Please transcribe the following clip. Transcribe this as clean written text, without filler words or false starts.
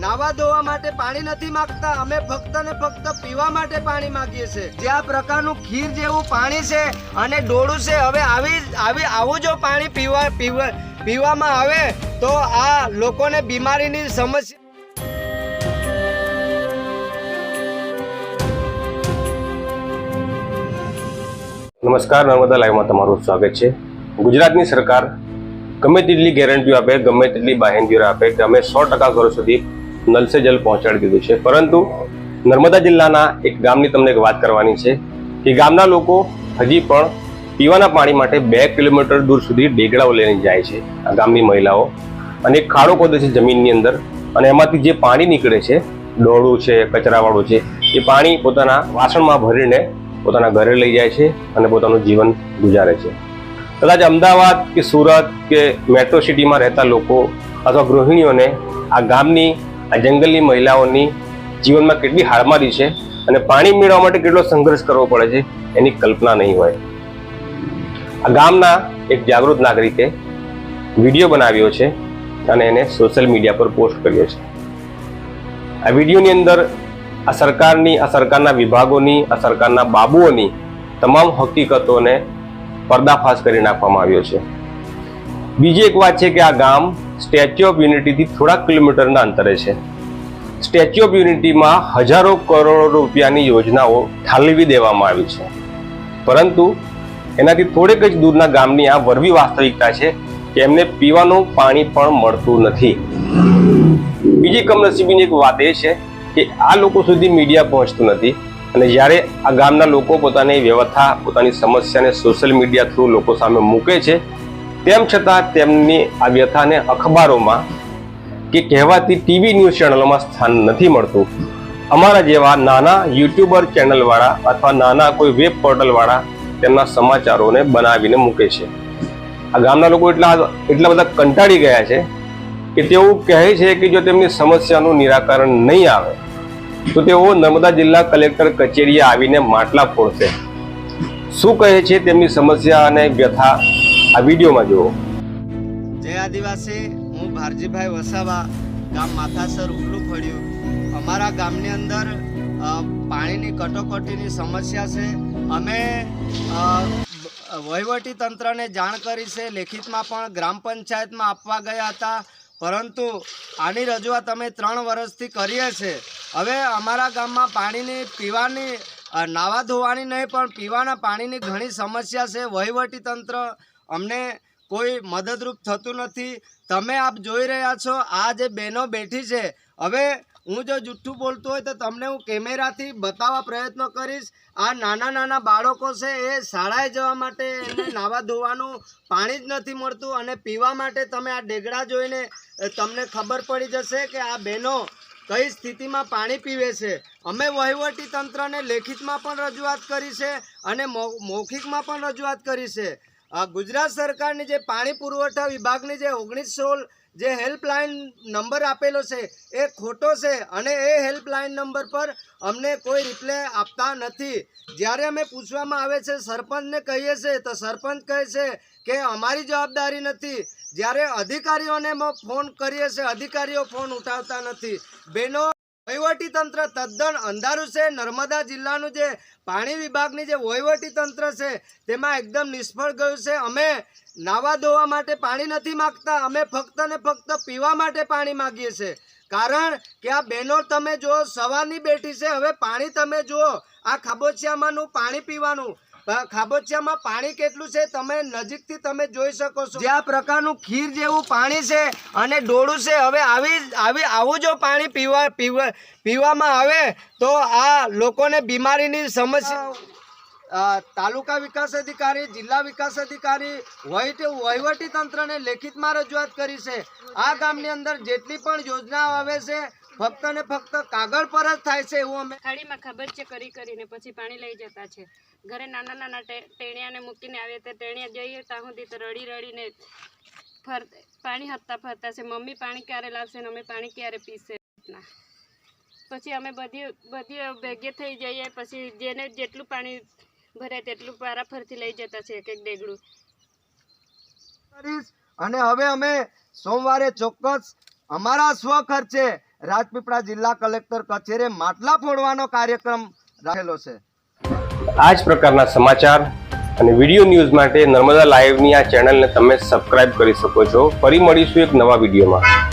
નાવા ધોવા માટે પાણી નથી માંગતા, અમે ફક્ત ને ફક્ત પીવા માટે પાણી માંગીએ છીએ। જે આ પ્રકારનું ખીર જેવું પાણી છે અને ડોળું છે, હવે આવું જો પાણી પીવામાં આવે તો આ લોકોને બીમારીની સમસ્યા। નમસ્કાર, નર્મદા લાઈવમાં તમારું સ્વાગત છે। ગુજરાતની સરકાર ગમે તેટલી ગેરંટીઓ આપે, ગમે તેટલી બાહેંધીઓ આપે કે અમે 100% ઘરો સુધી નલ સે જલ પહોંચાડી દીધું છે, પરંતુ નર્મદા જિલ્લાના એક ગામની તમને એક વાત કરવાની છે કે ગામના લોકો હજી પણ પીવાના પાણી માટે 2 કિલોમીટર દૂર સુધી ડેગડાઓ લઈને જાય છે। આ ગામની મહિલાઓ અને એક ખાડો ખોદે છે જમીનની અંદર, અને એમાંથી જે પાણી નીકળે છે, ડોળું છે, કચરાવાળું છે, એ પાણી પોતાના વાસણમાં ભરીને પોતાના ઘરે લઈ જાય છે અને પોતાનું જીવન ગુજારે છે। કદાચ અમદાવાદ કે સુરત કે મેટ્રો સિટીમાં રહેતા લોકો અથવા ગૃહિણીઓને આ ગામની, આ જંગલની મહિલાઓની જીવનમાં કેટલી હાડમારી છે અને પાણી મેળવવા માટે કેટલો સંઘર્ષ કરવો પડે છે એની કલ્પના નહીં હોય। આ ગામના એક જાગૃત નાગરિકે વિડીયો બનાવ્યો છે અને એને સોશિયલ મીડિયા પર પોસ્ટ કર્યો છે। આ વિડીયોની અંદર આ સરકારના વિભાગોની, આ સરકારના બાબુઓની તમામ હકીકતોને પર્દાફાશ કરી નાખવામાં આવ્યો છે। બીજી એક વાત છે કે આ ગામ સ્ટેચ્યુ ઓફ યુનિટીથી થોડા કિલોમીટરના અંતરે છે। સ્ટેચ્યુ ઓફ યુનિટીમાં હજારો કરોડો રૂપિયાની યોજનાઓ ઠાલવી દેવામાં આવી છે, પરંતુ એનાથી થોડેક જ દૂરના ગામની આ વરવી વાસ્તવિકતા છે કે એમને પીવાનું પાણી પણ મળતું નથી। બીજી કમનસીબીની એક વાત એ છે કે આ લોકો સુધી મીડિયા પહોંચતું નથી, અને જ્યારે આ ગામના લોકો પોતાની વ્યવસ્થા, પોતાની સમસ્યાને સોશિયલ મીડિયા થ્રુ લોકો સામે મૂકે છે, તેમ છતાં તેમની આ વ્યથાને અખબારોમાં કે કહેવાતી ટીવી ન્યૂઝ ચેનલોમાં સ્થાન નથી મળતું। અમારા જેવા નાના યુટ્યુબર ચેનલવાળા અથવા નાના કોઈ વેબ પોર્ટલવાળા તેમના સમાચારોને બનાવીને મૂકે છે। આ ગામના લોકો એટલા બધા કંટાળી ગયા છે કે તેઓ કહે છે કે જો તેમની સમસ્યાનું નિરાકરણ નહીં આવે તો તેઓ નર્મદા જિલ્લા કલેક્ટર કચેરીએ આવીને માટલા ફોડશે। શું કહે છે તેમની સમસ્યા અને વ્યથા આ વિડીયોમાં જુઓ। જય આદિવાસી, હું ભારજીભાઈ વસાવા, ગામ માથાસર ઉપલું ફળ્યું। અમારા ગામની અંદર પાણીની કટોકટીની સમસ્યા છે। અમે વહીવટી તંત્રને જાણ કરી છે, લેખિતમાં પણ ગ્રામ પંચાયતમાં આપવા ગયા હતા, પરંતુ આની રજૂઆત અમે 3 વર્ષથી કરીએ છીએ। હવે અમારા ગામમાં પાણીની, પીવાની, નાવા ધોવાની નહીં પણ પીવાના પાણીની ઘણી સમસ્યા છે। વહીવટી તંત્ર અમને કોઈ મદદરૂપ થતું નથી। તમે આપ જોઈ રહ્યા છો, આ જે બહેનો બેઠી છે, હવે હું જો જુઠ્ઠું બોલતો હોય તો તમને હું કેમેરાથી બતાવવા પ્રયત્ન કરીશ। આ નાના બાળકો છે, એ શાળાએ જવા માટે એમને નાવા ધોવાનું પાણી જ નથી મળતું, અને પીવા માટે તમે આ ડેગડા જોઈને તમને ખબર પડી જશે કે આ બહેનો કઈ સ્થિતિમાં પાણી પીવે છે। અમે વહીવટી તંત્રને લેખિતમાં પણ રજૂઆત કરી છે અને મૌખિકમાં પણ રજૂઆત કરી છે। ગુજરાત સરકારની જે પાણી પુરવઠા વિભાગની જે 1916 જે હેલ્પલાઇન નંબર આપેલો છે એ ખોટો છે, અને એ હેલ્પલાઇન નંબર પર અમને કોઈ રિપ્લે આપતા નથી। જ્યારે અમે પૂછવામાં આવે છે, સરપંચને કહીએ છીએ તો સરપંચ કહે છે કે અમારી જવાબદારી નથી। જ્યારે અધિકારીઓને ફોન કરીએ છીએ, અધિકારીઓ ફોન ઉઠાવતા નથી। બહેનો, વહીવટી તંત્ર તદ્દન અંધારું છે। નર્મદા જિલ્લાનું જે પાણી વિભાગની જે વહીવટી તંત્ર છે તેમાં એકદમ નિષ્ફળ ગયું છે। અમે નાવા ધોવા માટે પાણી નથી માંગતા, અમે ફક્ત ને ફક્ત પીવા માટે પાણી માંગીએ છીએ। કારણ કે આ બહેનો તમે જુઓ, સવારની બેઠી છે, હવે પાણી તમે જુઓ, આ ખાબોચિયામાંનું પાણી પીવાનું, ખાબોચિયામાં પાણી કેટલું છે તમે નજીકથી તમે જોઈ શકો છો। જે આ પ્રકારનું ખીર જેવું પાણી છે અને ડોળું છે, હવે આવું જો પાણી પીવામાં આવે તો આ લોકોને બીમારીની સમસ્યા। તાલુકા વિકાસ અધિકારી, જિલ્લા વિકાસ અધિકારી, વહીવટી તંત્રને લેખિતમાં રજૂઆત કરી છે। આ ગામની અંદર જેટલી પણ યોજનાઓ આવે છે ફક્ત ને ફક્ત કાગળ પર જ થાય છે। એવું અમે થાળીમાં ખબર છે કરીને પછી પાણી લઈ જતા છે। ઘરે નાના ટેણિયાને મૂકીને આવે તો ટેણિયા જઈએ ત્યાં સુધી તો રડીને પાણી હત્તા ફરતા છે। મમ્મી પાણી ક્યારે લાવશે ને અમે પાણી ક્યારે પીશે। પછી અમે બધી ભેગે થઈ જઈએ, પછી જેને જેટલું પાણી ભરાય તેટલું પારાફરથી લઈ જતા છે એક ડેગડું। અને હવે અમે સોમવારે ચોક્કસ અમારા સ્વ ખર્ચે રાજપીપળા જિલ્લા કલેક્ટર કચેરીએ માટલા ફોડવાનો કાર્યક્રમ રાખેલો છે. આ જ પ્રકારના સમાચાર અને વિડીયો ન્યૂઝ માટે નર્મદા લાઈવની આ ચેનલને તમે સબસ્ક્રાઇબ કરી શકો છો. ફરી મળીશું એક નવા વિડીયોમાં.